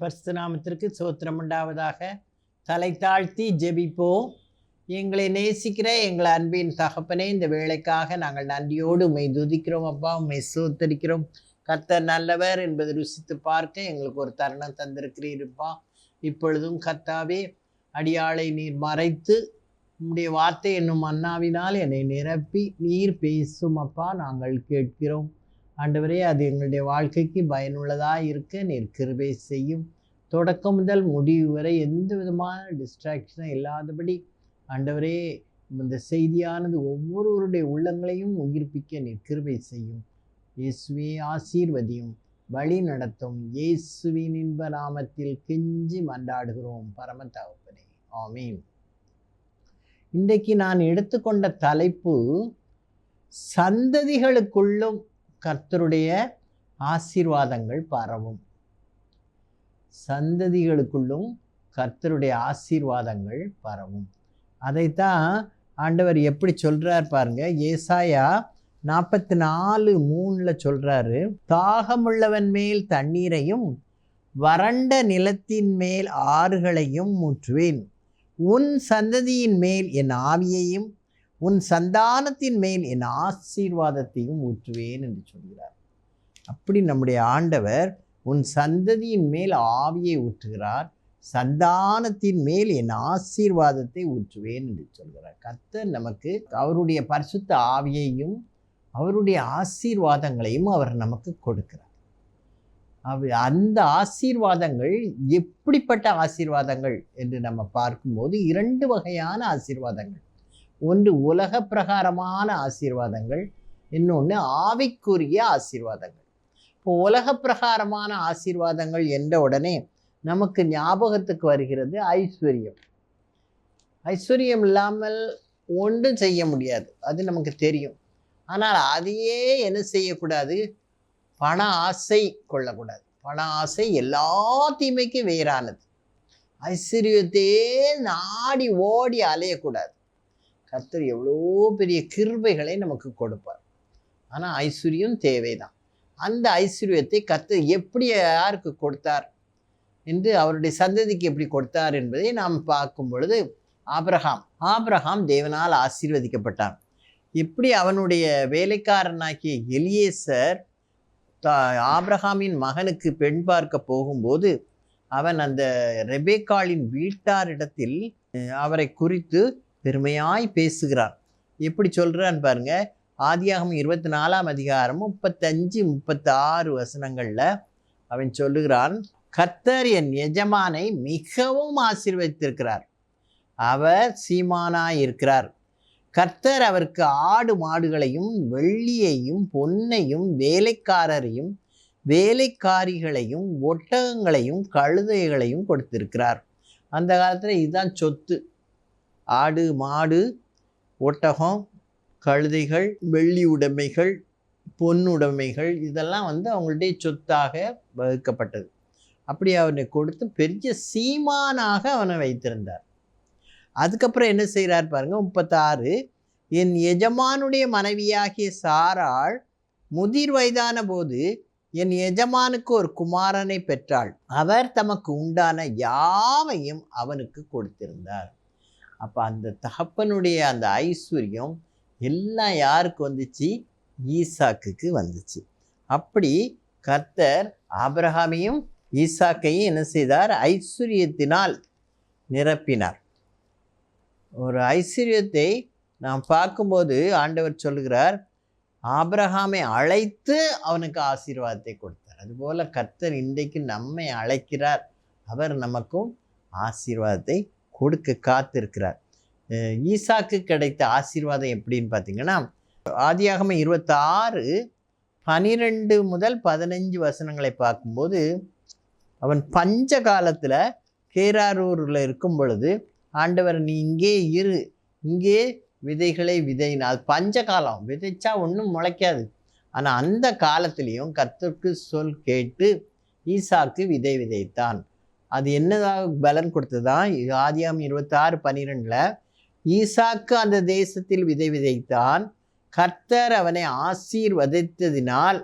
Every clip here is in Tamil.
பரிசுத்த நாமத்திற்கு ஸ்தோத்திரம் உண்டாவதாக. தலை தாழ்த்தி ஜெபிப்போம். எங்களை நேசிக்கிற எங்கள் அன்பின் தகப்பனே, இந்த வேளைக்காக நாங்கள் நன்றியோடு உம்மை துதிக்கிறோம் அப்பா, உம்மை ஸ்தோத்தரிக்கிறோம். கர்த்தர் நல்லவர் என்பதை ருசித்து பார்க்க எங்களுக்கு ஒரு தருணம் தந்திருக்கிறீருப்பா. இப்பொழுதும் கர்த்தாவே, அடியாளை நீர் மறைத்து உம்முடைய வார்த்தை என்னும் அன்னாவினால் என்னை நிரப்பி நீர் பேசும் அப்பா, நாங்கள் கேட்கிறோம். ஆண்டவரே, அது எங்களுடைய வாழ்க்கைக்கு பயனுள்ளதாக இருக்க நீர் கிருபை செய்யும். தொடக்கம் முதல் முடிவு வரை எந்த விதமான டிஸ்ட்ராக்ஷனும் இல்லாதபடி ஆண்டவரே, இந்த செய்தியானது ஒவ்வொருவருடைய உள்ளங்களையும் உயிர்ப்பிக்க நீர் கிருபை செய்யும். இயேசுவே ஆசீர்வதியும், வழி நடத்தும். இயேசுவின் இன்ப நாமத்தில் கெஞ்சி மன்றாடுகிறோம் பரம தகப்பனே, ஆமீன். இன்றைக்கு நான் எடுத்துக்கொண்ட தலைப்பு, சந்ததிகளுக்குள்ளும் கர்த்தருடைய ஆசீர்வாதங்கள் பரவும். சந்ததிகளுக்குள்ளும் கர்த்தருடைய ஆசீர்வாதங்கள் பரவும். அதைத்தான் ஆண்டவர் எப்படி சொல்றார் பாருங்க. ஏசாயா 44:3 சொல்றாரு, தாகமுள்ளவன் மேல் தண்ணீரையும் வறண்ட நிலத்தின் மேல் ஆறுகளையும் ஊற்றுவேன். உன் சந்ததியின் மேல் என் ஆவியையும் உன் சந்தானத்தின் மேல் என் ஆசீர்வாதத்தையும் ஊற்றுவேன் என்று சொல்கிறார். அப்படி நம்முடைய ஆண்டவர் உன் சந்ததியின் மேல் ஆவியை ஊற்றுகிறார், சந்தானத்தின் மேல் என் ஆசீர்வாதத்தை ஊற்றுவேன் என்று சொல்கிறார். கர்த்தர் நமக்கு அவருடைய பரிசுத்த ஆவியையும் அவருடைய ஆசீர்வாதங்களையும் அவர் நமக்கு கொடுக்கிறார். அந்த ஆசீர்வாதங்கள் எப்படிப்பட்ட ஆசீர்வாதங்கள் என்று நம்ம பார்க்கும்போது 2 வகையான ஆசீர்வாதங்கள். ஒன்று உலக பிரகாரமான ஆசீர்வாதங்கள், இன்னொன்று ஆவிக்குரிய ஆசீர்வாதங்கள். இப்போ உலக பிரகாரமான ஆசீர்வாதங்கள் என்ற உடனே நமக்கு ஞாபகத்துக்கு வருகிறது ஐஸ்வர்யம். ஐஸ்வர்யம் இல்லாமல் ஒன்றும் செய்ய முடியாது, அது நமக்கு தெரியும். ஆனால் அதையே என்ன செய்யக்கூடாது, பண ஆசை கொள்ளக்கூடாது. பண ஆசை எல்லா தீமைக்கும் வேறானது. ஐஸ்வர்யத்தையே நாடி ஓடி அலையக்கூடாது. கர்த்தர் எவ்வளோ பெரிய கிருபைகளை நமக்கு கொடுப்பார். ஆனால் ஐஸ்வர்யம் தேவைதான். அந்த ஐஸ்வர்யத்தை கர்த்தர் எப்படி யாருக்கு கொடுத்தார் என்று, அவருடைய சந்ததிக்கு எப்படி கொடுத்தார் என்பதை நாம் பார்க்கும் பொழுது, ஆபிரகாம் தேவனால் ஆசீர்வதிக்கப்பட்டான். எப்படி அவனுடைய வேலைக்காரனாகிய எலியேசர் ஆபிரகாமின் மகனுக்கு பெண் பார்க்க போகும்போது அவன் அந்த ரெபேக்காளின் வீட்டாரிடத்தில் அவரை குறித்து பெருமையாய் பேசுகிறான். எப்படி சொல்கிறான்னு பாருங்க. ஆதியாகமம் 24 35-36 வசனங்களில் அவன் சொல்லுகிறான், கர்த்தர் என் எஜமானை மிகவும் ஆசீர்வதித்திருக்கிறார், அவர் சீமானாய் இருக்கிறார். கர்த்தர் அவருக்கு ஆடு மாடுகளையும் வெள்ளியையும் பொன்னையும் வேலைக்காரரையும் வேலைக்காரிகளையும் ஒட்டகங்களையும் கழுதைகளையும் கொடுத்திருக்கிறார். அந்த காலத்தில் இதுதான் சொத்து. ஆடு மாடு ஒட்டகம் கழுதைகள் வெள்ளி உடைமைகள் பொன்னுடைமைகள் இதெல்லாம் அவங்களுடைய சொத்தாக வகுக்கப்பட்டது. அப்படி அவனை கொடுத்து பெரிய சீமானாக அவனை வைத்திருந்தார். அதுக்கப்புறம் என்ன செய்கிறார் பாருங்க. 36, என் எஜமானுடைய மனைவியாகிய சாராள் முதிர் வயதான போது என் எஜமானுக்கு ஒரு குமாரனை பெற்றாள், அவர் தமக்கு உண்டான யாவையும் அவனுக்கு கொடுத்திருந்தார். அப்போ அந்த தகப்பனுடைய அந்த ஐஸ்வர்யம் எல்லாம் யாருக்கு வந்துச்சு? ஈசாக்குக்கு வந்துச்சு. அப்படி கர்த்தர் ஆபிரகாமையும் ஈசாக்கையும் என்ன செய்தார்? ஐஸ்வர்யத்தினால் நிரப்பினார். ஒரு ஐஸ்வர்யத்தை நாம் பார்க்கும்போது ஆண்டவர் சொல்லுகிறார், ஆபிரகாமை அழைத்து அவனுக்கு ஆசீர்வாதத்தை கொடுத்தார். அதுபோல் கர்த்தர் இன்றைக்கு நம்மை அழைக்கிறார், அவர் நமக்கும் ஆசீர்வாதத்தை கொடுக்க காத்திருக்கிறார். ஈசாக்கு கிடைத்த ஆசீர்வாதம் எப்படின்னு பார்த்தீங்கன்னா, ஆதியாகமம் 26:12-15 வசனங்களை பார்க்கும்போது, அவன் பஞ்ச காலத்தில் கேராரூரில் இருக்கும் பொழுது ஆண்டவர், நீ இங்கே இரு, இங்கே விதைகளை விதைனால், பஞ்ச காலம் விதைச்சா ஒன்றும் முளைக்காது. ஆனால் அந்த காலத்திலையும் கர்த்தருக்கு சொல் கேட்டு ஈசாக்கு விதை விதைத்தான். அது என்னதாக பலன் கொடுத்ததான்? ஆதியாகமம் 26:12 ஈசாக்கு அந்த தேசத்தில் விதை விதைத்தான், கர்த்தர் அவனை ஆசீர்வதித்ததினால்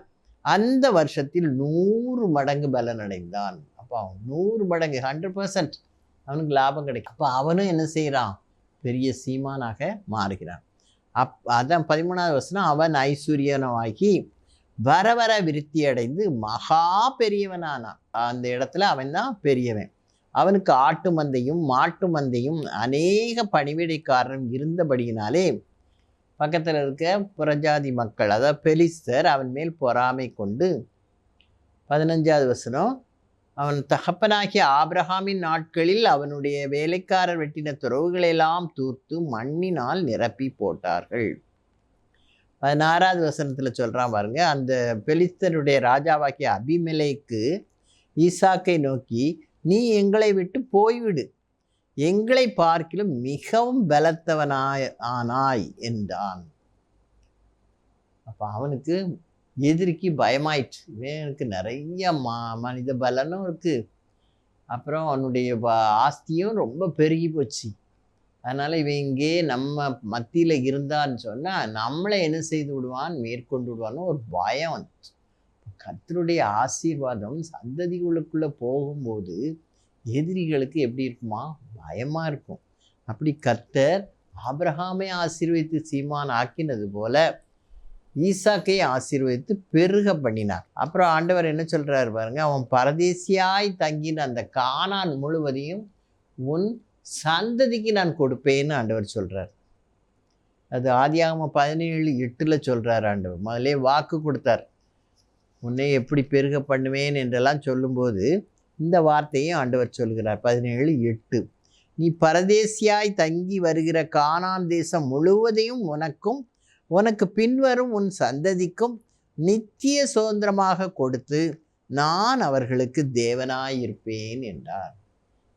அந்த வருஷத்தில் 100 மடங்கு பலன் அடைந்தான். அப்போ 100 மடங்கு 100% அவனுக்கு லாபம் கிடைக்கும். அப்போ அவனும் என்ன செய்கிறான், பெரிய சீமானாக மாறுகிறான். அதான் 13வது வசனம், அவன் ஐஸ்வர்யனமாகி வர வர விருத்தி அடைந்து மகா பெரியவனானான். அந்த இடத்துல அவன் தான் பெரியவன். அவனுக்கு ஆட்டு மந்தையும் மாட்டு மந்தையும் அநேக பணிவிடைக்காரரும் இருந்தபடியினாலே பக்கத்தில் இருக்க புறஜாதி மக்கள், அதாவது பெலிஸ்தர், அவன் மேல் பொறாமை கொண்டு 15வது வசனம், அவன் தகப்பனாகிய ஆபிரகாமின் நாட்களில் அவனுடைய வேலைக்காரர் வெட்டின துறவுகளெல்லாம் தூர்த்து மண்ணினால் நிரப்பி போட்டார்கள். 16வது வசனத்தில் சொல்கிறான் பாருங்க, அந்த பெலிஸ்தருடைய ராஜாவாகிய அபிமெலேக்கு ஈசாக்கை நோக்கி, நீ எங்களை விட்டு போய்விடு, எங்களை பார்க்கிலும் மிகவும் பலத்தவனாய் என்றான். அப்போ அவனுக்கு எதிரிக்கு பயமாயிற்று. இவனுக்கு நிறைய மனித பலனும் இருக்குது, அப்புறம் அவனுடைய ஆஸ்தியும் ரொம்ப பெருகி போச்சு. அதனால் இவன் இங்கே நம்ம மத்தியில் இருந்தான்னு சொன்னால் நம்மளை என்ன செய்து விடுவான், மேற்கொண்டு விடுவான்னு ஒரு பயம் வந்துச்சு. கர்த்தருடைய ஆசீர்வாதம் சந்ததிகளுக்குள்ளே போகும்போது எதிரிகளுக்கு எப்படி இருக்குமா, பயமாக இருக்கும். அப்படி கர்த்தர் ஆபிரகாமை ஆசீர்வதித்து சீமான் ஆக்கினது போல ஈசாக்கை ஆசீர்வதித்து பெருக பண்ணினார். அப்புறம் ஆண்டவர் என்ன சொல்கிறார் பாருங்க, அவன் பரதேசியாய் தங்கின அந்த கானான் முழுவதையும் உன் சந்ததிக்கு நான் கொடுப்பேன்னு ஆண்டவர் சொல்கிறார். அது ஆதியாகமம் 17:8 சொல்கிறார் ஆண்டவர். முதலே வாக்கு கொடுத்தார், உன்னை எப்படி பெருக பண்ணுவேன் என்றெல்லாம் சொல்லும்போது இந்த வார்த்தையும் ஆண்டவர் சொல்கிறார் 17:8. நீ பரதேசியாய் தங்கி வருகிற கானான் தேசம் முழுவதையும் உனக்கும் உனக்கு பின்வரும் உன் சந்ததிக்கும் நித்திய சுதந்திரமாக கொடுத்து நான் அவர்களுக்கு தேவனாயிருப்பேன் என்றார்.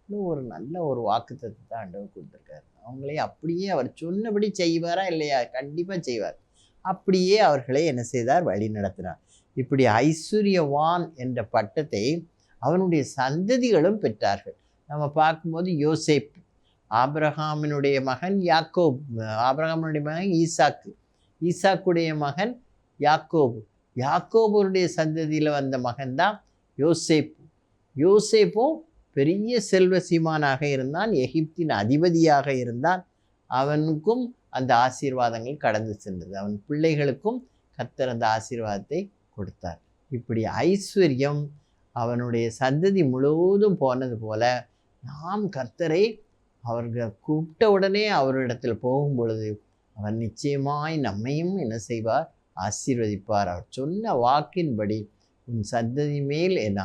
ஒரு நல்ல ஒரு வாக்குத்தத்தத்தை ஆண்டவர் கொடுத்துருக்காரு. அவங்களே அப்படியே அவர் சொன்னபடி செய்வாரா இல்லையா? கண்டிப்பாக செய்வார். அப்படியே அவர்களை என்ன செய்தார், வழி நடத்தினார். இப்படி ஐஸ்வர்யவான் என்ற பட்டத்தை அவனுடைய சந்ததிகளும் பெற்றார்கள். நம்ம பார்க்கும்போது யோசேப், ஆபிரகாமினுடைய மகன் யாக்கோப், ஆபிரகாமினுடைய மகன் ஈசாக்கு, ஈசாக்குடைய மகன் யாக்கோபு, யாக்கோபுடைய சந்ததியில் வந்த மகன்தான் யோசேப். யோசேப்பும் பெரிய செல்வ சீமானாக இருந்தான், எகிப்தின் அதிபதியாக இருந்தான். அவனுக்கும் அந்த ஆசீர்வாதங்கள் கடந்து சென்றது. அவன் பிள்ளைகளுக்கும் கர்த்தர் அந்த ஆசீர்வாதத்தை கொடுத்தார். இப்படி ஐஸ்வர்யம் அவனுடைய சந்ததி முழுவதும் போனது போல நாம் கர்த்தரை அவர்கள் கூப்பிட்ட உடனே அவரிடத்தில் போகும் பொழுது அவர் நிச்சயமாய் நம்மையும் என்ன செய்வார், ஆசீர்வதிப்பார். அவர் சொன்ன வாக்கின்படி உன் சந்ததி மேல் என்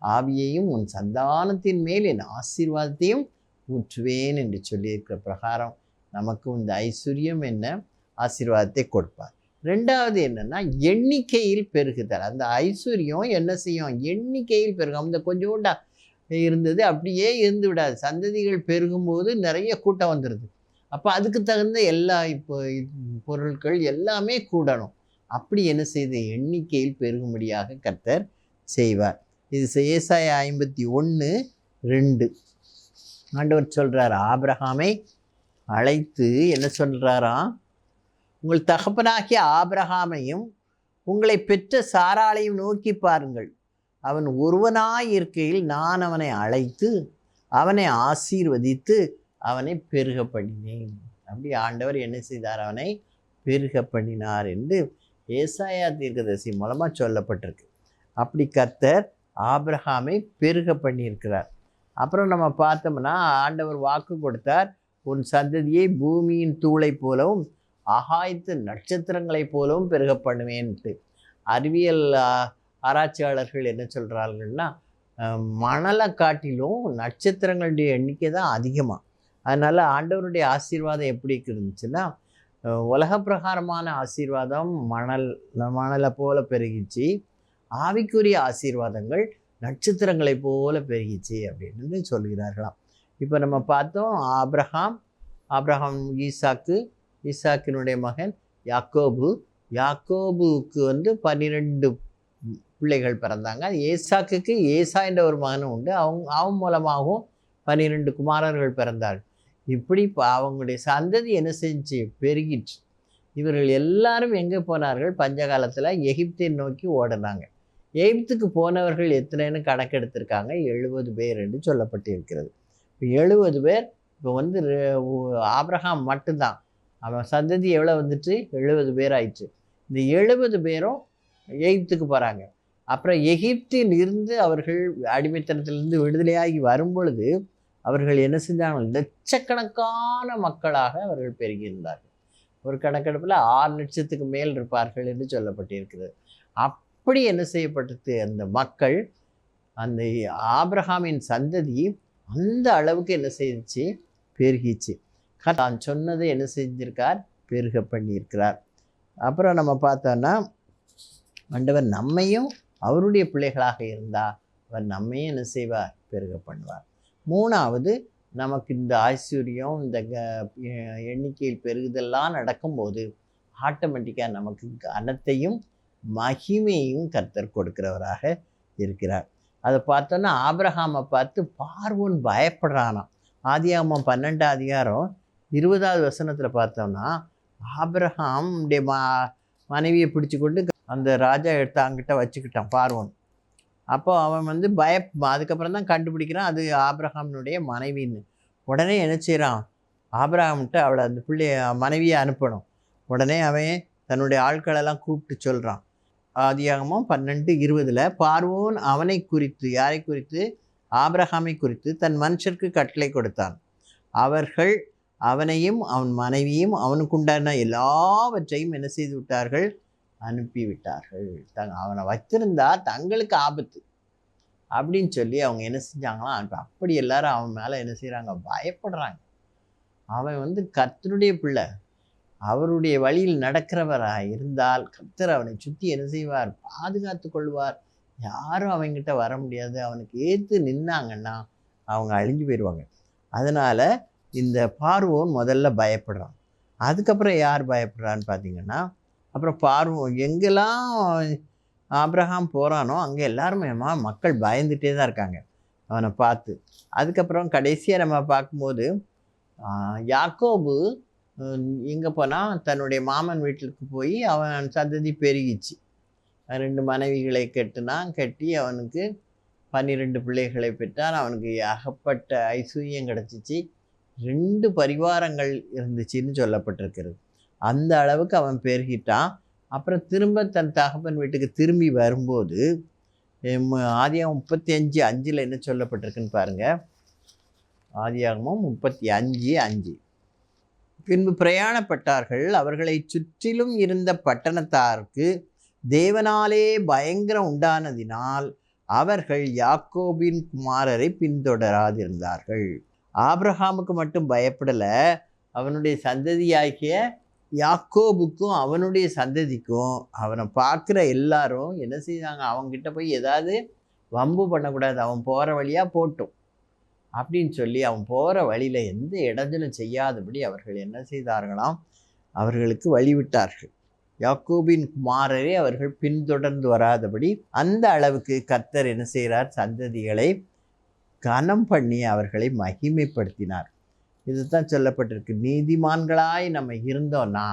ஆவியையும் உன் சந்தானத்தின் மேல் என் ஆசீர்வாதத்தையும் ஊற்றுவேன் என்று சொல்லியிருக்கிற பிரகாரம் நமக்கு இந்த ஐஸ்வர்யம் என்ன ஆசீர்வாதத்தை கொடுப்பார். ரெண்டாவது என்னன்னா, எண்ணிக்கையில் பெருகுதல். அந்த ஐஸ்வர்யம் என்ன செய்யும், எண்ணிக்கையில் பெருகும். அந்த கொஞ்சோண்டா இருந்தது அப்படியே இருந்து விடாது. சந்ததிகள் பெருகும்போது நிறைய கூட்டம் வந்துடுது. அப்போ அதுக்கு தகுந்த எல்லா இப்போ பொருட்கள் எல்லாமே கூடணும். அப்படி என்ன செய்து எண்ணிக்கையில் பெருகும்படியாக கர்த்தர் செய்வார். இது ஏசாயா 51:2 ஆண்டவர் சொல்கிறார், ஆபிரகாமை அழைத்து என்ன சொல்கிறாராம், உங்கள் தகப்பனாகிய ஆபிரகாமையும் உங்களை பெற்ற சாராளையும் நோக்கி பாருங்கள், அவன் ஒருவனாய் இருக்கையில் நான் அவனை அழைத்து அவனை ஆசீர்வதித்து அவனை பெருக பண்ணினேன். அப்படி ஆண்டவர் என்ன செய்தார், அவனை பெருக பண்ணினார் என்று ஏசாயா தீர்க்கதரிசி மூலமாக சொல்லப்பட்டிருக்கு. அப்படி கர்த்தர் ஆபிரகாமை பெருக பண்ணியிருக்கிறார். அப்புறம் நம்ம பார்த்தோம்னா ஆண்டவர் வாக்கு கொடுத்தார், உன் சந்ததியை பூமியின் தூளை போலவும் ஆகாயத்து நட்சத்திரங்களைப் போலவும் பெருக பண்ணுவேன்ட்டு. அறிவியல் ஆராய்ச்சியாளர்கள் என்ன சொல்கிறார்கள்னா, மணலை காட்டிலும் நட்சத்திரங்களுடைய எண்ணிக்கை தான் அதிகமாக. அதனால் ஆண்டவருடைய ஆசீர்வாதம் எப்படி இருந்துச்சுன்னா, உலக பிரகாரமான ஆசீர்வாதம் மணலை போல பெருகிச்சு, ஆவிக்குரிய ஆசீர்வாதங்கள் நட்சத்திரங்களை போல பெருகிச்சு அப்படின்னு சொல்கிறார்களாம். இப்போ நம்ம பார்த்தோம், ஆபிரகாம் ஈசாக்கினுடைய மகன் யாக்கோபுக்கு 12 பிள்ளைகள் பிறந்தாங்க. ஏசாக்குக்கு ஏசா என்ற ஒரு மகனும் உண்டு. அவன் மூலமாகவும் 12 குமாரர்கள் பிறந்தார்கள். இப்படி அவங்களுடைய சந்ததி என்ன செஞ்சு பெருகிச்சு. இவர்கள் எல்லாரும் எங்கே போனார்கள், பஞ்சகாலத்தில் எகிப்தை நோக்கி ஓடினாங்க. எகிப்துக்கு போனவர்கள் எத்தனைன்னு கணக்கெடுத்திருக்காங்க. 70 பேர் என்று சொல்லப்பட்டிருக்கிறது. இப்போ 70 பேர். இப்போ வந்து ஆபிரகாம் மட்டும்தான், அவன் சந்ததி எவ்வளோ வந்துட்டு 70 பேர் ஆயிடுச்சு. இந்த 70 பேரும் எகிப்துக்கு போகிறாங்க. அப்புறம் எகிப்தில் இருந்து அவர்கள் அடிமைத்தனத்திலிருந்து விடுதலையாகி வரும்பொழுது அவர்கள் என்ன செஞ்சாங்க? லட்சக்கணக்கான மக்களாக அவர்கள் பெருகியிருந்தார்கள். ஒரு கணக்கெடுப்பில் 6 லட்சத்துக்கு மேல் இருப்பார்கள் என்று சொல்லப்பட்டிருக்கிறது. அப்படி என்ன செய்யப்பட்டது? அந்த மக்கள், அந்த ஆபிரகாமின் சந்ததி அந்த அளவுக்கு என்ன செய்துச்சு? பெருகிச்சு. தான் சொன்னதை என்ன செஞ்சிருக்கார்? பெருக பண்ணியிருக்கிறார். அப்புறம் நம்ம பார்த்தோன்னா, ஆண்டவர் நம்மையும் அவருடைய பிள்ளைகளாக இருந்தால் அவர் நம்மையும் என்ன செய்வார்? பெருக பண்ணுவார். 3வது, நமக்கு இந்த ஐஸ்வர்யம், இந்த எண்ணிக்கையில் பெருகுதெல்லாம் நடக்கும்போது ஆட்டோமேட்டிக்காக நமக்கு கனத்தையும் மகிமையும் கர்த்தர் கொடுக்கிறவராக இருக்கிறார். அதை பார்த்தோன்னா ஆபிரகாமை பார்த்து பார்வோன் பயப்படுறானாம். ஆதியாகமம் 12 அதிகாரம் 20வது வசனத்தில் பார்த்தோம்னா, ஆபிரகாம் மனைவியை பிடிச்சி கொண்டு அந்த ராஜா எடுத்து அங்கிட்ட வச்சுக்கிட்டான் பார்வோன். அப்போ அவன் வந்து அதுக்கப்புறம் தான் கண்டுபிடிக்கிறான் அது ஆபிரகாமினுடைய மனைவின்னு. உடனே என்ன செய்கிறான்? ஆபிரகாம்கிட்ட அவளை அந்த மனைவியை அனுப்பணும். உடனே அவன் தன்னுடைய ஆட்களெல்லாம் கூப்பிட்டு சொல்கிறான். ஆதியாகமம் 12:20 பார்வோன் அவனை குறித்து, யாரை குறித்து? ஆபிரகாமை குறித்து தன் மனுஷருக்கு கட்டளை கொடுத்தான். அவர்கள் அவனையும் அவன் மனைவியும் அவனுக்குண்டான எல்லாவற்றையும் என்ன செய்து விட்டார்கள்? அனுப்பிவிட்டார்கள். அவனை வச்சிருந்தா தங்களுக்கு ஆபத்து அப்படின்னு சொல்லி அவங்க என்ன செஞ்சாங்களாம்? அப்படி எல்லாரும் அவன் மேலே என்ன செய்கிறாங்க? பயப்படுறாங்க. அவன் வந்து கர்த்தருடைய பிள்ளை, அவருடைய வழியில் நடக்கிறவராக இருந்தால் கர்த்தர் அவனை சுற்றி என்ன செய்வார்? பாதுகாத்து கொள்வார். யாரும் அவங்ககிட்ட வர முடியாது. அவனுக்கு ஏற்று நின்னாங்கன்னா அவங்க அழிஞ்சு போயிடுவாங்க. அதனால் இந்த பார்வோன் முதல்ல பயப்படுறான். அதுக்கப்புறம் யார் பயப்படுறான்னு பார்த்தீங்கன்னா, அப்புறம் பார்வோன் எங்கெல்லாம் ஆபிரகாம் போகிறானோ அங்கே எல்லாருமே மக்கள் பயந்துகிட்டே தான் இருக்காங்க அவனை பார்த்து. அதுக்கப்புறம் கடைசியாக நம்ம பார்க்கும்போது யாக்கோபு எங்கே போனால் தன்னுடைய மாமன் வீட்டுக்கு போய் அவன் சந்ததி பெருகிச்சு. 2 மனைவிகளை கட்டி அவனுக்கு 12 பிள்ளைகளை பெற்றான். அவனுக்கு ஏகப்பட்ட ஐஸ்வர்யம் கிடச்சிச்சு. 2 பரிவாரங்கள் இருந்துச்சுன்னு சொல்லப்பட்டிருக்கிறது. அந்த அளவுக்கு அவன் பெருகிட்டான். அப்புறம் திரும்ப தன் தகப்பன் வீட்டுக்கு திரும்பி வரும்போது ஆதியாகமம் 35:5 என்ன சொல்லப்பட்டிருக்குன்னு பாருங்கள். ஆதியாகமம் 35:5 பின்பு பிரயாணப்பட்டார்கள். அவர்களை சுற்றிலும் இருந்த பட்டணத்தாருக்கு தேவனாலே பயங்கரம் உண்டானதினால் அவர்கள் யாக்கோபின் குமாரரை பின்தொடராதிருந்தார்கள். ஆபிரகாமுக்கு மட்டும் பயப்படலை, அவனுடைய சந்ததியாகிய யாக்கோபுக்கும் அவனுடைய சந்ததிக்கும் அவனை பார்க்குற எல்லாரும் என்ன செய்தாங்க? அவங்ககிட்ட போய் ஏதாவது வம்பு பண்ணக்கூடாது, அவன் போகிற வழியாக போட்டும் அப்படின்னு சொல்லி அவன் போகிற வழியில் எந்த இடைஞ்சலும் செய்யாதபடி அவர்கள் என்ன செய்தார்களாம்? அவர்களுக்கு வழிவிட்டார்கள். யாக்கோபின் குமாரரை அவர்கள் பின்தொடர்ந்து வராதபடி அந்த அளவுக்கு கர்த்தர் என்ன செய்கிறார்? சந்ததிகளை கனம் பண்ணி அவர்களை மகிமைப்படுத்தினார். இதுதான் சொல்லப்பட்டிருக்கு. நீதிமான்களாய் நம்ம இருந்தோன்னா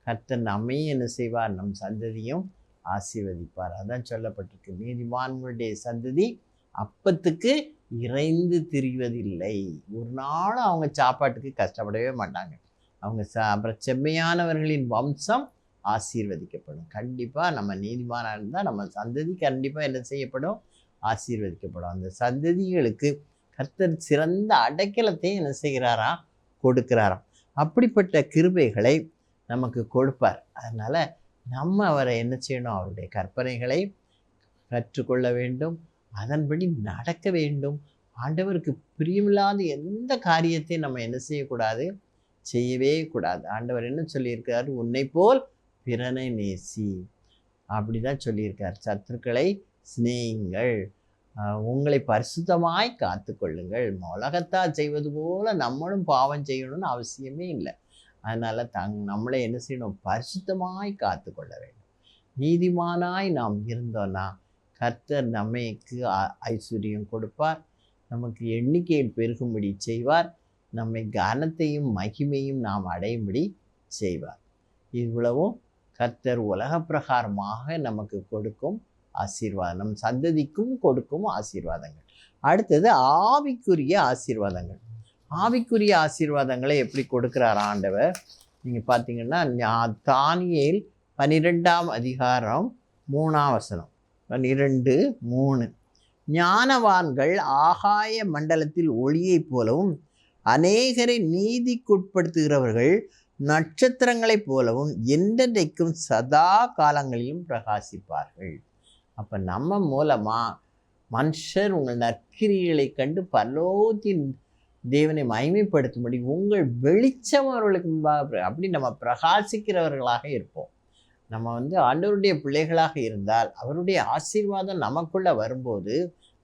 கர்த்தர் நம்மையும் என்ன செய்வார்? நம் சந்ததியும் ஆசீர்வதிப்பார். அதான் சொல்லப்பட்டிருக்கு. நீதிமான்களுடைய சந்ததி அப்பத்துக்கு இறைந்து திரிவதில்லை. ஒரு நாள் அவங்க சாப்பாட்டுக்கு கஷ்டப்படவே மாட்டாங்க. அவங்க அப்புறம் செம்மையானவர்களின் வம்சம் ஆசீர்வதிக்கப்படும். கண்டிப்பாக நம்ம நீதிமானாக இருந்தால் நம்ம சந்ததி கண்டிப்பாக என்ன செய்யப்படும்? ஆசீர்வதிக்கப்படும். அந்த சந்ததிகளுக்கு கர்த்தர் சிறந்த அடைக்கலத்தையும் என்ன செய்கிறாராம்? கொடுக்கிறாராம். அப்படிப்பட்ட கிருபைகளை நமக்கு கொடுப்பார். அதனால் நம்ம அவரை என்ன செய்யணும்? அவருடைய கற்பனைகளை கற்றுக்கொள்ள வேண்டும், அதன்படி நடக்க வேண்டும். ஆண்டவருக்கு பிரியமில்லாத எந்த காரியத்தையும் நம்ம என்ன செய்யக்கூடாது? செய்யவே கூடாது. ஆண்டவர் என்ன சொல்லியிருக்காரு? உன்னை போல் பிறனை நேசி, அப்படி தான் சொல்லியிருக்கார். சத்துருக்களை சிநேகிங்கள், உங்களை பரிசுத்தமாய் காத்து கொள்ளுங்கள். உலகத்தால் செய்வது போல நம்மளும் பாவம் செய்யணும்னு அவசியமே இல்லை. அதனால் நம்மளை என்ன செய்யணும்? பரிசுத்தமாய் காத்து கொள்ள வேண்டும். நீதிமானாய் நாம் இருந்தோன்னா கர்த்தர் நம்மைக்கு ஐஸ்வர்யம் கொடுப்பார், நமக்கு எண்ணிக்கையில் பெருகும்படி செய்வார், நம்மை கனத்தையும் மகிமையும் நாம் அடையும்படி செய்வார். இவ்வளவும் கர்த்தர் உலக பிரகாரமாக நமக்கு கொடுக்கும் ஆசீர்வாதம், நம் சந்ததிக்கும் கொடுக்கும் ஆசீர்வாதங்கள். அடுத்தது ஆவிக்குரிய ஆசீர்வாதங்கள். ஆவிக்குரிய ஆசீர்வாதங்களை எப்படி கொடுக்குறார் ஆண்டவர்? நீங்கள் பார்த்தீங்கன்னா தானியேல் 12ஆம் அதிகாரம் 3ஆம் வசனம், 12:3, ஞானவான்கள் ஆகாய மண்டலத்தில் ஒளியைப் போலவும் அநேகரை நீதிக்குட்படுத்துகிறவர்கள் நட்சத்திரங்களைப் போலவும் என்றென்றைக்கும் சதா காலங்களிலும் பிரகாசிப்பார்கள். அப்போ நம்ம மூலமாக மனுஷர் உங்கள் நற்கிரிகளை கண்டு பரலோகத்தின் தேவனை மகிமைப்படுத்தும்படி உங்கள் வெளிச்சம் அவர்களுக்கு முன்பாக அப்படி நம்ம பிரகாசிக்கிறவர்களாக இருப்போம். நம்ம ஆண்டவருடைய பிள்ளைகளாக இருந்தால் அவருடைய ஆசீர்வாதம் நமக்குள்ளே வரும்போது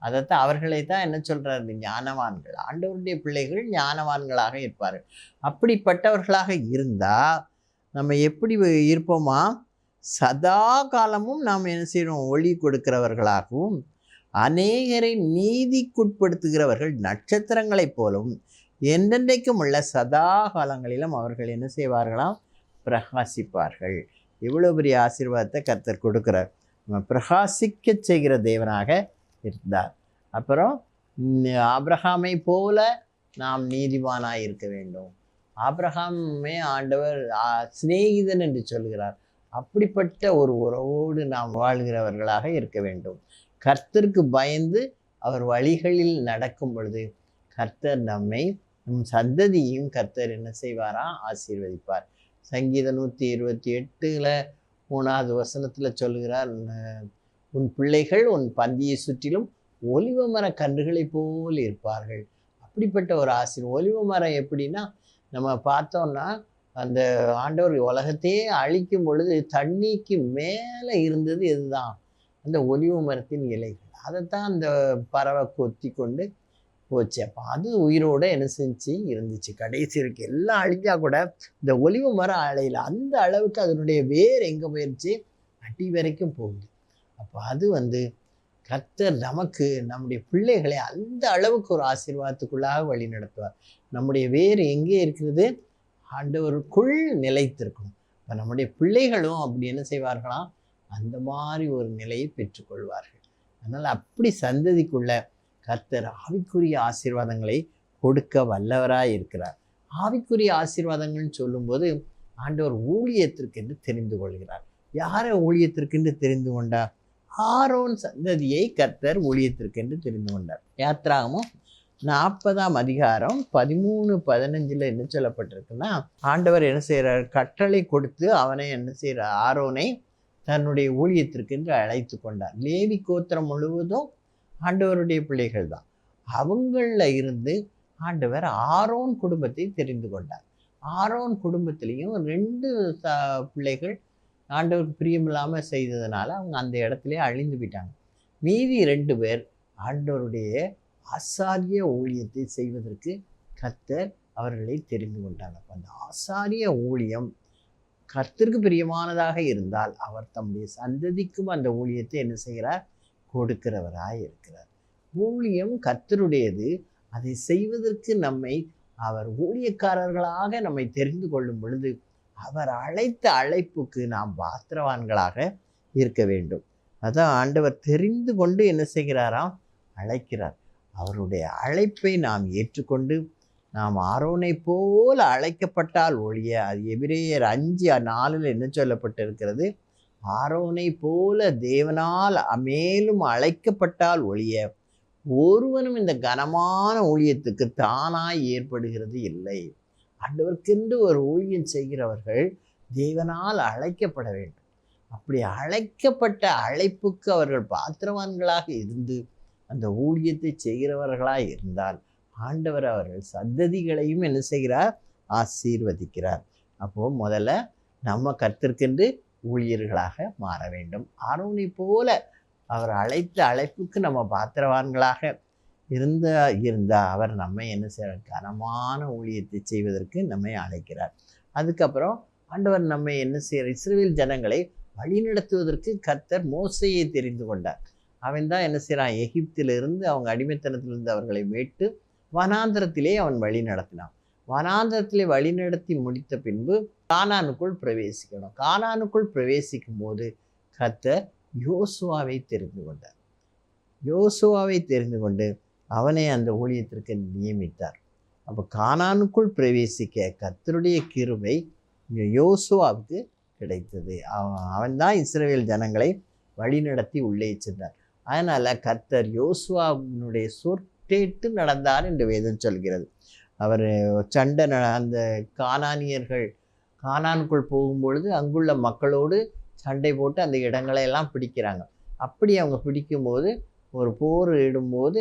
அதைத்தான் அவர்களை தான் என்ன சொல்கிறாரு? ஞானவான்கள். ஆண்டவருடைய பிள்ளைகள் ஞானவான்களாக இருப்பார்கள். அப்படிப்பட்டவர்களாக இருந்தால் நம்ம எப்படி இருப்போமா? சதா காலமும் நாம் என்ன செய்யணும்? ஒளி கொடுக்கிறவர்களாகவும் அநேகரை நீதிக்குட்படுத்துகிறவர்கள் நட்சத்திரங்களைப் போலவும் என்றென்றைக்கும் உள்ள சதா காலங்களிலும் அவர்கள் என்ன செய்வார்களாம்? பிரகாசிப்பார்கள். எவ்வளோ பெரிய ஆசீர்வாதத்தை கர்த்தர் கொடுக்கிறார். நம்ம பிரகாசிக்க செய்கிற தேவனாக இருந்தார். அப்புறம் ஆபிரகாமை போல நாம் நீதிமானாக இருக்க வேண்டும். ஆபிரகாமே ஆண்டவர் சிநேகிதன் என்று சொல்கிறார். அப்படிப்பட்ட ஒரு உறவோடு நாம் வாழ்கிறவர்களாக இருக்க வேண்டும். கர்த்தருக்கு பயந்து அவர் வழிகளில் நடக்கும் பொழுது கர்த்தர் நம்மை நம் சந்ததியும் கர்த்தர் என்ன செய்வாராம்? ஆசீர்வதிப்பார். சங்கீதம் 128 3ஆவது வசனத்தில் சொல்கிறார், உன் பிள்ளைகள் உன் பந்தியை சுற்றிலும் ஒலிவ மர கன்றுகளை போல் இருப்பார்கள். அப்படிப்பட்ட ஒரு ஒலிவ மரம் எப்படின்னா, நம்ம பார்த்தோம்னா அந்த ஆண்டவர் உலகத்தையே அழிக்கும் பொழுது தண்ணிக்கு மேலே இருந்தது எதுதான்? அந்த ஒலிவ மரத்தின் இலைகள். அதைத்தான் அந்த பறவை கொத்தி கொண்டு போச்சு. அப்போ அது உயிரோடு என்ன செஞ்சு இருந்துச்சு. கடைசி வரைக்கும் எல்லாம் அழிஞ்சா கூட இந்த ஒலிவ மரம் அலையில் அந்த அளவுக்கு அதனுடைய வேர் எங்கே போயிடுச்சு? அடி வரைக்கும் போகுது. அப்போ அது கர்த்தர் நமக்கு நம்முடைய பிள்ளைகளை அந்த அளவுக்கு ஒரு ஆசீர்வாதத்துக்குள்ளாக வழி நடத்துவார். நம்முடைய வேர் எங்கே இருக்கிறது? ஆண்டவருக்குள் நிலைத்திருக்கணும். இப்போ நம்முடைய பிள்ளைகளும் அப்படி என்ன செய்வார்களாம்? அந்த மாதிரி ஒரு நிலையை பெற்றுக்கொள்வார்கள். அதனால் அப்படி சந்ததிக்குள்ள கர்த்தர் ஆவிக்குரிய ஆசீர்வாதங்களை கொடுக்க வல்லவராக இருக்கிறார். ஆவிக்குரிய ஆசீர்வாதங்கள்னு சொல்லும்போது ஆண்டவர் ஊழியத்திற்கென்று தெரிந்து கொள்கிறார். யாரை ஊழியத்திற்கென்று தெரிந்து கொண்டார்? ஆரோன் சந்ததியை கர்த்தர் ஊழியத்திற்கென்று தெரிந்து கொண்டார். யாத்ராகமம் 40ஆம் அதிகாரம் 13-15 என்ன சொல்லப்பட்டிருக்குன்னா, ஆண்டவர் என்ன செய்கிறார்? கட்டளை கொடுத்து அவனை என்ன செய்கிறார்? ஆரோனை தன்னுடைய ஊழியத்திற்கென்று அழைத்து கொண்டார். லேவி கோத்திரம் முழுவதும் ஆண்டவருடைய பிள்ளைகள் தான். அவங்களில் இருந்து ஆண்டவர் ஆரோன் குடும்பத்தை தெரிந்து கொண்டார். ஆரோன் குடும்பத்திலையும் 2 பிள்ளைகள் ஆண்டவருக்கு பிரியமில்லாமல் செய்ததுனால அவங்க அந்த இடத்துல அழிந்து போயிட்டாங்க. மீதி 2 பேர் ஆண்டவருடைய ஆசாரிய ஊழியத்தை செய்வதற்கு கர்த்தர் அவர்களை தெரிந்து கொண்டார். அந்த ஆசாரிய ஊழியம் கர்த்தருக்கு பிரியமானதாக இருந்தால் அவர் தம்முடைய சந்ததிக்கும் அந்த ஊழியத்தை என்ன செய்கிறார்? கொடுக்கிறவராய் இருக்கிறார். ஊழியம் கர்த்தருடையது. அதை செய்வதற்கு நம்மை அவர் ஊழியக்காரர்களாக நம்மை தெரிந்து கொள்ளும் பொழுது அவர் அழைத்த அழைப்புக்கு நாம் பாத்திரவான்களாக இருக்க வேண்டும். அதான் ஆண்டவர் தெரிந்து கொண்டு என்ன செய்கிறாராம்? அழைக்கிறார். அவருடைய அழைப்பை நாம் ஏற்றுக்கொண்டு நாம் ஆரோனை போல அழைக்கப்பட்டால் ஒழிய, அது எபிரேயர் 5:4 என்ன சொல்லப்பட்டிருக்கிறது? ஆரோனை போல தேவனால் மேலும் அழைக்கப்பட்டால் ஒழிய ஒருவனும் இந்த கனமான ஊழியத்துக்கு தானாய் ஏற்படுகிறது இல்லை. ஆண்டவருக்கென்று ஒரு ஊழியம் செய்கிறவர்கள் தேவனால் அழைக்கப்பட வேண்டும். அப்படி அழைக்கப்பட்ட அழைப்புக்கு அவர்கள் பாத்திரவான்களாக இருந்து அந்த ஊழியத்தை செய்கிறவர்களாக இருந்தால் ஆண்டவர் அவர்கள் சந்ததிகளையும் என்ன செய்கிறார்? ஆசீர்வதிக்கிறார். அப்போது முதல்ல நம்ம கர்த்தருக்கென்று ஊழியர்களாக மாற வேண்டும். ஆரோனை போல அவர் அழைத்த அழைப்புக்கு நம்ம பாத்திரவான்களாக இருந்தால் அவர் நம்மை என்ன செய்கிறார்? கனமான ஊழியத்தை செய்வதற்கு நம்மை அழைக்கிறார். அதுக்கப்புறம் ஆண்டவர் நம்மை என்ன செய்கிறார்? இஸ்ரவேல் ஜனங்களை வழிநடத்துவதற்கு கர்த்தர் மோசேயை தெரிந்து கொண்டார். அவன் தான் என்ன செய்கிறான்? எகிப்திலிருந்து அவங்க அடிமைத்தனத்திலிருந்து அவர்களை மீட்டு வனாந்திரத்திலே அவன் வழி நடத்தினான். வனாந்திரத்திலே வழிநடத்தி முடித்த பின்பு கானானுக்குள் பிரவேசிக்கணும். கானானுக்குள் பிரவேசிக்கும் போது கர்த்தர் யோசுவாவை தெரிந்து கொண்டார். யோசுவாவை தெரிந்து கொண்டு அவனை அந்த ஊழியத்திற்கு நியமித்தார். அப்போ கானானுக்குள் பிரவேசிக்க கர்த்தருடைய கிருபை யோசுவாவுக்கு கிடைத்தது. அவன்தான் இஸ்ரவேல் ஜனங்களை வழிநடத்தி உள்ளே சென்றார். அதனால் கர்த்தர் யோசுவாவினுடைய சொற்கேட்டு நடந்தார் என்று வேதம் சொல்கிறது. அவர் சண்டை அந்த கானானியர்கள் கானானுக்குள் போகும்பொழுது அங்குள்ள மக்களோடு சண்டை போட்டு அந்த இடங்களையெல்லாம் பிடிக்கிறாங்க. அப்படி அவங்க பிடிக்கும்போது ஒரு போர் இடும்போது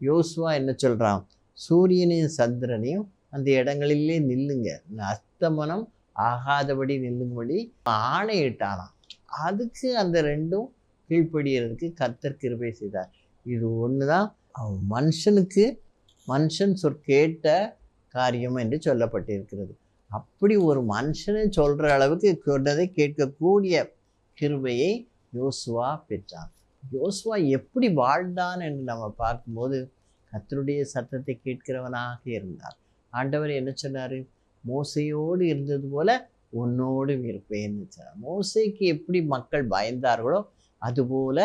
யோசுவா என்ன சொல்கிறான், சூரியனையும் சந்திரனையும் அந்த இடங்களிலே நில்லுங்க, அஸ்தமனம் ஆகாதபடி நில்லும்படி ஆணையிட்டானாம். அதுக்கு அந்த ரெண்டும் கீழ்ப்படிகிறதுக்கு கர்த்தர் கிருபை செய்தார். இது ஒன்று தான் மனுஷன் சொற்கேட்ட காரியம் என்று சொல்லப்பட்டிருக்கிறது. அப்படி ஒரு மனுஷனை சொல்கிற அளவுக்கு சொன்னதை கேட்கக்கூடிய கிருபையை யோசுவா பெற்றான். யோசுவா எப்படி வாழ்ந்தான் என்று நம்ம பார்க்கும்போது கர்த்தருடைய சத்தத்தை கேட்கிறவனாக இருந்தார். ஆண்டவர் என்ன சொன்னார், மோசையோடு இருந்தது போல உன்னோடு இருப்பேன்னு சொன்னார். மோசைக்கு எப்படி மக்கள் பயந்தார்களோ அதுபோல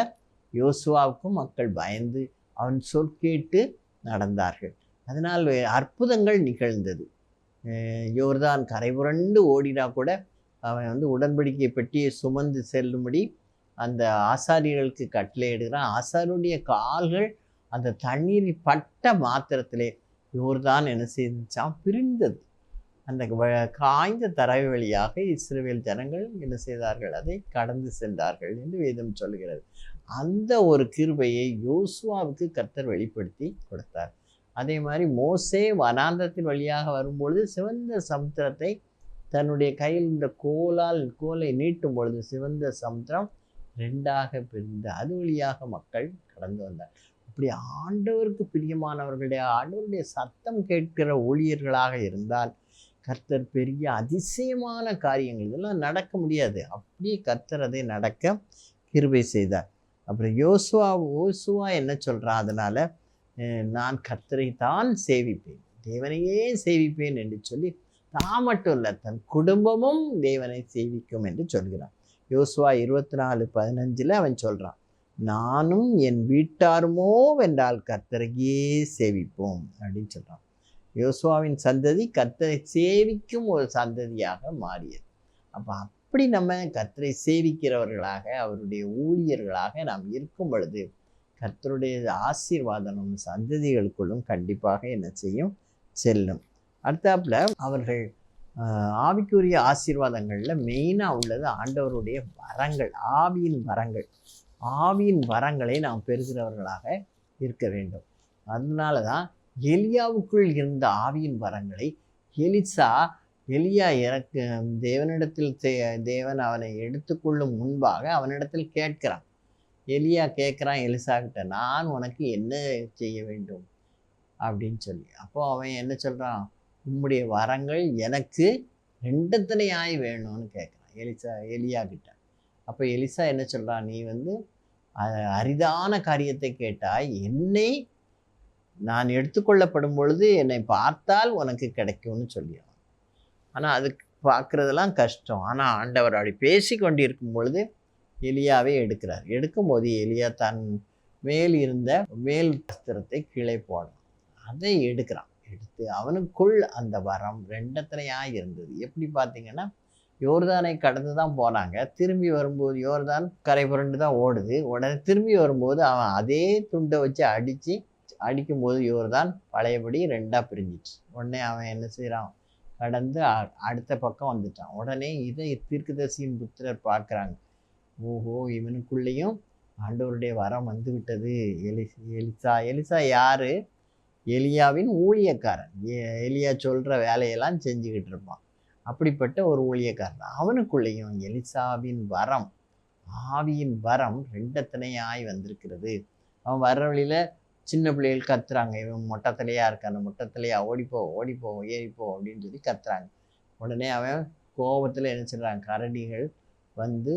யோசுவாவுக்கும் மக்கள் பயந்து அவன் சொற்கேட்டு நடந்தார்கள். அதனால் அற்புதங்கள் நிகழ்ந்தது. யோர்தான் கரை புரண்டு ஓடினா கூட அவன் உடன்படிக்கை பெட்டியை சுமந்து செல்லும்படி அந்த ஆசாரியர்களுக்கு கட்டளையிடுகிறான். ஆசாரியருடைய கால்கள் அந்த தண்ணீரில் பட்ட மாத்திரத்திலே யோர்தான் என்ன செய்தான், பிரிந்தது. அந்த காய்ந்த தரை வழியாக இஸ்ரவேல் ஜனங்கள் என்ன செய்தார்கள், அதை கடந்து சென்றார்கள் என்று வேதம் சொல்கிறது. அந்த ஒரு கிருபையை யோசுவாவுக்கு கர்த்தர் வெளிப்படுத்தி கொடுத்தார். அதே மாதிரி மோசே வனாந்தரத்தின் வழியாக வரும்பொழுது சிவந்த சமுத்திரத்தை தன்னுடைய கையில் இந்த கோலை நீட்டும் பொழுது சிவந்த சமுத்திரம் ரெண்டாக பிரிந்து அது வழியாக மக்கள் கடந்து வந்தார். அப்படி ஆண்டவருக்கு ஆண்டவருடைய சத்தம் கேட்கிற ஊழியர்களாக இருந்தால் கர்த்தர் பெரிய அதிசயமான காரியங்கள் இதெல்லாம் நடக்க முடியாது. அப்படியே கர்த்தர் அதை நடக்க கிருபை செய்தார். அப்புறம் யோசுவா என்ன சொல்கிறான், அதனால் நான் கர்த்தரை தான் சேவிப்பேன், தேவனையே சேவிப்பேன் என்று சொல்லி தான் மட்டும் இல்லை தன் குடும்பமும் தேவனை சேவிக்கும் என்று சொல்கிறான். யோசுவா 24:15 அவன் சொல்கிறான், நானும் என் வீட்டாருமோ வென்றால் கர்த்தரையே சேவிப்போம் அப்படின்னு சொல்கிறான். யோசுவாவின் சந்ததி கர்த்தரை சேவிக்கும் ஒரு சந்ததியாக மாறியது. அப்படி நம்ம கர்த்தரை சேவிக்கிறவர்களாக அவருடைய ஊழியர்களாக நாம் இருக்கும் பொழுது கர்த்தருடைய ஆசீர்வாதம் நம்ம சந்ததிகளுக்குள்ளும் கண்டிப்பாக என்ன செய்யும், செல்லும். அடுத்தாப்புல அவர்கள் ஆவிக்குரிய ஆசீர்வாதங்களில் மெயினாக உள்ளது ஆண்டவருடைய வரங்கள், ஆவியின் வரங்களை நாம் பெறுகிறவர்களாக இருக்க வேண்டும். அதனால தான் எலியாவுக்குள் இருந்த ஆவியின் வரங்களை எலியா தேவனிடத்தில் தேவன் அவனை எடுத்துக்கொள்ளும் முன்பாக அவனிடத்தில் கேட்கிறான். எலியா கேட்குறான் எலிசாக்கிட்ட, நான் உனக்கு என்ன செய்ய வேண்டும் அப்படின்னு சொல்லி. அப்போது அவன் என்ன சொல்கிறான், உம்முடைய வரங்கள் எனக்கு ரெண்டத்தனையாய் வேணும்னு கேட்குறான் எலியா கிட்ட. அப்போ எலிசா என்ன சொல்கிறான், நீ அரிதான காரியத்தை கேட்டாய், என்னை நான் எடுத்துக்கொள்ளப்படும் பொழுது என்னை பார்த்தால் உனக்கு கிடைக்கும்னு சொல்லிடுவான். ஆனால் அதுக்கு பார்க்குறதெல்லாம் கஷ்டம். ஆனால் ஆண்டவர் அப்படி பேசி கொண்டிருக்கும் பொழுது எலியாவே எடுக்கிறார். எடுக்கும்போது எலியா தன் மேல் இருந்த மேல் வஸ்திரத்தை கீழே போடணும், அதை எடுக்கிறான். எடுத்து அவனுக்குள் அந்த வரம் ரெண்டத்தனையாக இருந்தது. எப்படி பார்த்தீங்கன்னா, யோர்தானை கடந்து தான் போனாங்க. திரும்பி வரும்போது யோர்தான் கரை புரண்டு தான் ஓடுது. உடனே திரும்பி வரும்போது அவன் அதே துண்டை வச்சு அடிக்கும்போது யோர்தான் பழையபடி ரெண்டாக பிரிஞ்சிச்சு. உடனே அவன் என்ன செய்கிறான், கடந்து அடுத்த பக்கம் வந்துட்டான். உடனே இதை தீர்க்கதரிசியின் புத்திரர் பார்க்குறாங்க, ஓஹோ இவனுக்குள்ளேயும் ஆண்டவருடைய வரம் வந்து விட்டது. எலிசா யார், எலியாவின் ஊழியக்காரன். எலியா சொல்கிற வேலையெல்லாம் செஞ்சுக்கிட்டு இருப்பான். அப்படிப்பட்ட ஒரு ஊழியக்காரன். அவனுக்குள்ளேயும் எலிசாவின் வரம், ஆவியின் வரம் ரெண்டத்தனையாய் வந்திருக்கிறது. அவன் வர்ற வழியில் சின்ன பிள்ளைகள் கத்துறாங்க, இவன் மொட்டத்தலையாக இருக்கான், மொட்டத்தலையா ஓடிப்போ ஏறிப்போ அப்படின்னு சொல்லி கத்துறாங்க. உடனே அவன் கோபத்தில் என்ன சொல்கிறான், கரடிகள் வந்து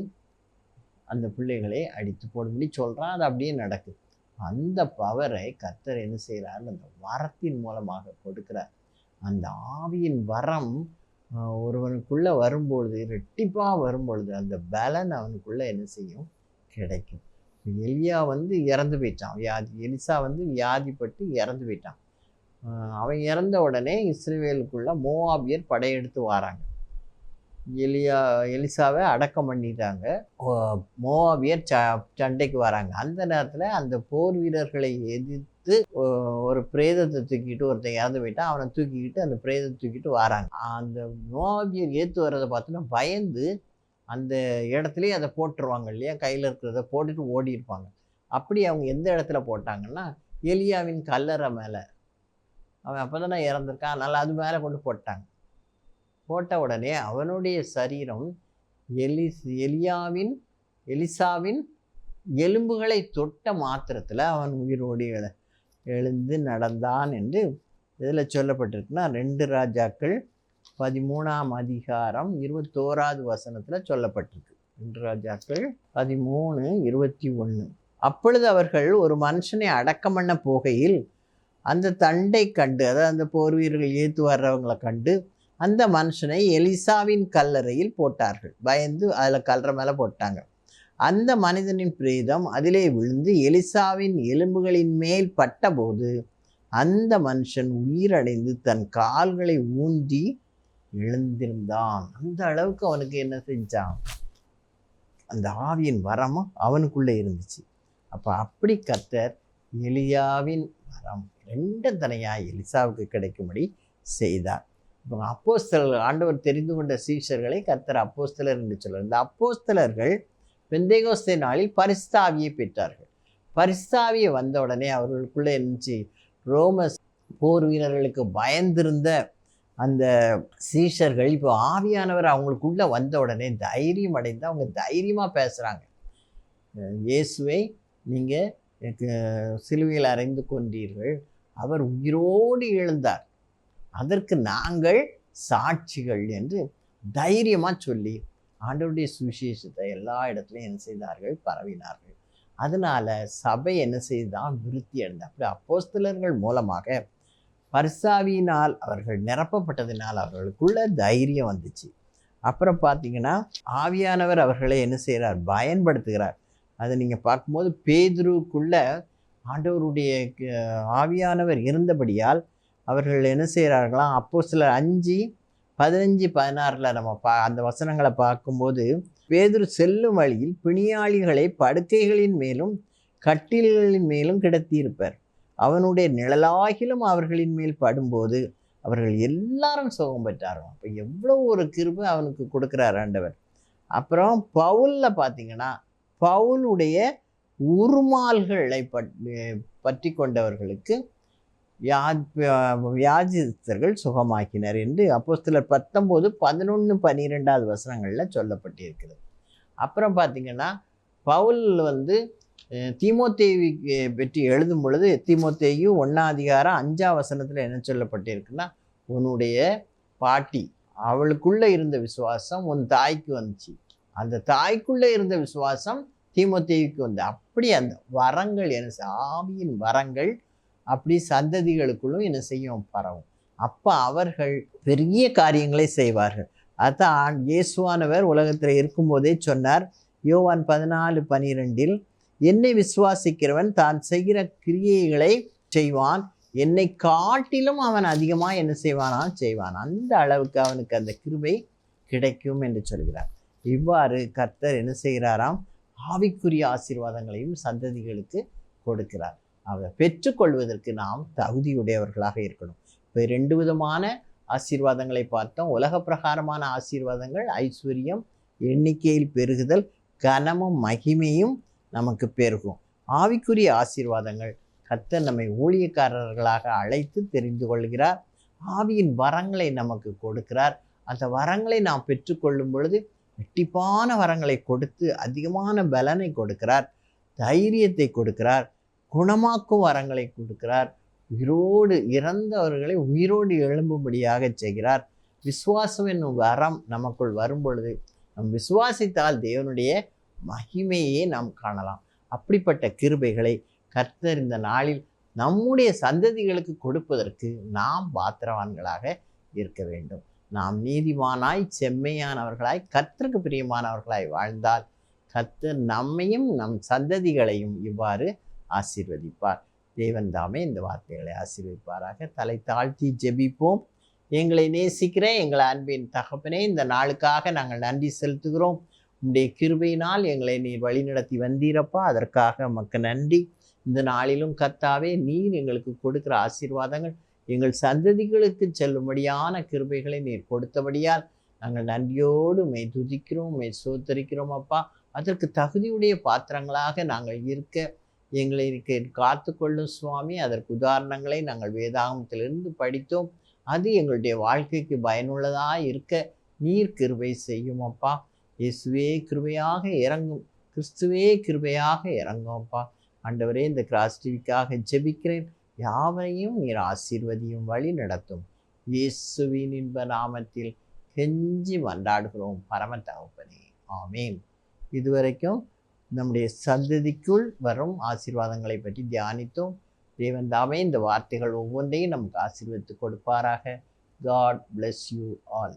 அந்த பிள்ளைகளை அடித்து போடும்படி சொல்கிறான். அது அப்படியே நடக்குது. அந்த பவரை கர்த்தர் என்ன செய்கிறார், அந்த வரத்தின் மூலமாக கொடுக்குறார். அந்த ஆவியின் வரம் ஒருவனுக்குள்ளே வரும்பொழுது, ரெட்டிப்பாக வரும்பொழுது அந்த பலன் அவனுக்குள்ளே என்ன செய்யும், கிடைக்கும். எலியா வந்து இறந்து போயிட்டான், எலிசா வந்து வியாதிப்பட்டு இறந்து போயிட்டான். அவன் இறந்த உடனே இஸ்ரவேலுக்குள்ள மோவாபியர் படையெடுத்து வராங்க. எலிசாவை அடக்கம் பண்ணிட்டாங்க. மோவாபியர் சண்டைக்கு வராங்க. அந்த நேரத்தில் அந்த போர் வீரர்களை எதிர்த்து ஒரு பிரேதத்தை தூக்கிட்டு ஒருத்தன் இறந்து போயிட்டான். அவனை தூக்கிக்கிட்டு அந்த பிரேதத்தை தூக்கிட்டு வராங்க. அந்த மோவாபியர் ஏற்று வர்றதை பார்த்தோன்னா பயந்து அந்த இடத்துலையே அதை போட்டுருவாங்க இல்லையா, கையில் இருக்கிறத போட்டுட்டு ஓடி இருப்பாங்க. அப்படி அவங்க எந்த இடத்துல போட்டாங்கன்னா எலியாவின் கல்லறை மேலே. அவன் அப்போ தானே இறந்துருக்கான், அதனால் அது மேலே கொண்டு போட்டாங்க. போட்ட உடனே அவனுடைய சரீரம் எலிசாவின் எலும்புகளை தொட்ட மாத்திரத்தில் அவன் உயிரோடு எழுந்து நடந்தான் என்று இதில் சொல்லப்பட்டிருக்குன்னா 2 ராஜாக்கள் 13ஆம் அதிகாரம் 21வது வசனத்தில் சொல்லப்பட்டிருக்கு. 2 ராஜாக்கள் 13:21. அப்பொழுது அவர்கள் ஒரு மனுஷனை அடக்கம் பண்ண போகையில் அந்த தண்டை கண்டு, அதாவது அந்த போர் வீரர்கள் ஏற்று வர்றவங்களை கண்டு அந்த மனுஷனை எலிசாவின் கல்லறையில் போட்டார்கள். பயந்து அதில் கல்லறை மேலே போட்டாங்க. அந்த மனிதனின் பிரேதம் அதிலே விழுந்து எலிசாவின் எலும்புகளின் மேல் பட்டபோது அந்த மனுஷன் உயிரடைந்து தன் கால்களை ஊன்றி எழுந்திருந்தான். அந்த அளவுக்கு அவனுக்கு என்ன செஞ்சான், அந்த ஆவியின் வரமும் அவனுக்குள்ளே இருந்துச்சு. அப்படி கர்த்தர் எலியாவின் வரம் 2 தனியாக எலிசாவுக்கு கிடைக்கும்படி செய்தார். இப்போ அப்போஸ்தலர்கள், ஆண்டவர் தெரிந்து கொண்ட சீஷர்களை கர்த்தர் அப்போஸ்தலர் என்று சொல்றார். இந்த அப்போஸ்தலர்கள் பெந்தேகோஸ்தே நாளில் பரிசுத்த ஆவியை பெற்றார்கள். பரிசுத்த ஆவியை வந்த உடனே அவர்களுக்குள்ளே இருந்துச்சு, ரோம போர் வீரர்களுக்கு பயந்திருந்த அந்த சீஷர்கள் இப்போ ஆவியானவர் அவங்களுக்குள்ளே வந்த உடனே தைரியம் அடைந்து அவங்க தைரியமாக பேசுகிறாங்க. இயேசுவை நீங்கள் சிலுவையில் அறைந்து கொண்டீர்கள், அவர் உயிரோடு எழுந்தார், அதற்கு நாங்கள் சாட்சிகள் என்று தைரியமாக சொல்லி ஆண்டவருடைய சுவிசேஷத்தை எல்லா இடத்துலையும் என்ன செய்தார்கள், பரவினார்கள். அதனால் சபை என்ன செய்தான், விருத்தி அடைந்தார். அப்படி அப்போஸ்தலர்கள் மூலமாக பரிசாவியினால் அவர்கள் நிரப்பப்பட்டதினால் அவர்களுக்குள்ள தைரியம் வந்துச்சு. அப்புறம் பார்த்தீங்கன்னா ஆவியானவர் அவர்களை என்ன செய்கிறார், பயன்படுத்துகிறார். அதை நீங்கள் பார்க்கும்போது பேதுருக்குள்ள ஆண்டவருடைய ஆவியானவர் இருந்தபடியால் அவர்கள் என்ன செய்கிறார்களாம், அப்போஸ்தலர் 5:15-16 நம்ம அந்த வசனங்களை பார்க்கும்போது, பேதுரு செல்லும் வழியில் பிணியாளிகளை படுக்கைகளின் மேலும் கட்டில்களின் மேலும் கிடத்தியிருப்பார், அவனுடைய நிழலாகிலும் அவர்களின் மேல் படும்போது அவர்கள் எல்லாரும் சுகம் பெற்றார்கள். அப்போ எவ்வளோ ஒரு கிருபை அவனுக்கு கொடுக்குறார் ஆண்டவர். அப்புறம் பவுலில் பார்த்தீங்கன்னா பவுலுடைய உருமால்களை பற்றி கொண்டவர்களுக்கு வியாதிஸ்தர்கள் சுகமாக்கினர் என்று அப்போஸ்தலர் 19:11-12 வசனங்களில் சொல்லப்பட்டிருக்கிறது. அப்புறம் பார்த்திங்கன்னா பவுல் வந்து தீமோத்தேயுவை பற்றி எழுதும் பொழுது தீமோத்தேயு 1:5 வசனத்தில் என்ன சொல்லப்பட்டிருக்குன்னா, உன்னுடைய பாட்டி அவளுக்குள்ளே இருந்த விசுவாசம் உன் தாய்க்கு வந்துச்சு, அந்த தாய்க்குள்ளே இருந்த விசுவாசம் தீமோத்தேயுக்கு வந்து. அப்படி அந்த வரங்கள் என்ன, ஆவியின் வரங்கள் அப்படி சந்ததிகளுக்குள்ளும் என்ன செய்யும், பரவும். அப்போ அவர்கள் பெரிய காரியங்களை செய்வார்கள். அதான் இயேசுவானவர் உலகத்தில் இருக்கும்போதே சொன்னார், யோவான் 14:12, என்னை விசுவாசிக்கிறவன் தான் செய்கிற கிரியைகளை செய்வான், என்னை காட்டிலும் அவன் அதிகமாக என்ன செய்வான். அந்த அளவுக்கு அவனுக்கு அந்த கிருபை கிடைக்கும் என்று சொல்கிறார். இவ்வாறு கர்த்தர் என்ன செய்கிறாராம், ஆவிக்குரிய ஆசீர்வாதங்களையும் சந்ததிகளுக்கு கொடுக்கிறார். அதை பெற்றுக்கொள்வதற்கு நாம் தகுதியுடையவர்களாக இருக்கணும். இப்போ 2 விதமான ஆசீர்வாதங்களை பார்த்தோம். உலக பிரகாரமான ஆசீர்வாதங்கள் ஐஸ்வர்யம், எண்ணிக்கையில் பெருகுதல், கனமும் மகிமையும் நமக்கு பெருகும். ஆவிக்குரிய ஆசீர்வாதங்கள் கர்த்தர் நம்மை ஊழியக்காரர்களாக அழைத்து தெரிந்து கொள்கிறார். ஆவியின் வரங்களை நமக்கு கொடுக்கிறார். அந்த வரங்களை நாம் பெற்றுக்கொள்ளும் பொழுது வெட்டிப்பான வரங்களை கொடுத்து அதிகமான பலனை கொடுக்கிறார், தைரியத்தை கொடுக்கிறார், குணமாக்கும் வரங்களை கொடுக்கிறார், உயிரோடு இறந்தவர்களை உயிரோடு எழும்பும்படியாக செய்கிறார். விசுவாசம் என்னும் வரம் நமக்குள் வரும் பொழுது நம் விசுவாசித்தால் தேவனுடைய மகிமையே நாம் காணலாம். அப்படிப்பட்ட கிருபைகளை கர்த்தர் இந்த நாளில் நம்முடைய சந்ததிகளுக்கு கொடுப்பதற்கு நாம் பாத்திரவான்களாக இருக்க வேண்டும். நாம் நீதிமானாய் செம்மையானவர்களாய் கர்த்தருக்கு பிரியமானவர்களாய் வாழ்ந்தால் கர்த்தர் நம்மையும் நம் சந்ததிகளையும் இவ்வாறு ஆசீர்வதிப்பார். தேவன் தாமே இந்த வார்த்தைகளை ஆசீர்வதிப்பாராக. தலை தாழ்த்தி ஜெபிப்போம். எங்களை நேசிக்கிற எங்கள் அன்பின் தகப்பனே, இந்த நாளுக்காக நாங்கள் நன்றி செலுத்துகிறோம். உம்முடைய கிருபையினால் எங்களை நீர் வழிநடத்தி வந்தீரப்பா, அதற்காக உமக்கு நன்றி. இந்த நாளிலும் கர்த்தாவே, நீர் எங்களுக்கு கொடுக்கிற ஆசீர்வாதங்கள் எங்கள் சந்ததிகளுக்கு செல்லும்படியான கிருபைகளை நீர் கொடுத்தபடியால் நாங்கள் நன்றியோடு உம்மை துதிக்கிறோம், உம்மை ஸ்தோத்தரிக்கிறோம் அப்பா. அதற்கு தகுதியுடைய பாத்திரங்களாக நாங்கள் இருக்க எங்களை காத்துக்கொள்ளும் சுவாமி. அதற்கு உதாரணங்களை நாங்கள் வேதாகமத்திலிருந்து படித்தோம். அது எங்களுடைய வாழ்க்கைக்கு பயனுள்ளதாக இருக்க நீர் கிருபை செய்யும் அப்பா. இயேசுவே கிருபையாக இறங்கும், கிறிஸ்துவே கிருபையாக இறங்கும் அப்பா. ஆண்டவரே, இந்த கிராஸ் டிவிக்காக ஜெபிக்கிறேன். யாவரையும் நீர் ஆசீர்வதியும், வழி நடத்தும். இயேசுவின் இன்ப நாமத்தில் கெஞ்சி மன்றாடுகிறோம் பரம தகப்பனே, ஆமேன். இதுவரைக்கும் நம்முடைய சந்ததிக்குள் வரும் ஆசீர்வாதங்களை பற்றி தியானித்தோம். தேவன் தாமே இந்த வார்த்தைகள் ஒவ்வொன்றையும் நமக்கு ஆசீர்வதித்து கொடுப்பாராக. God bless you all.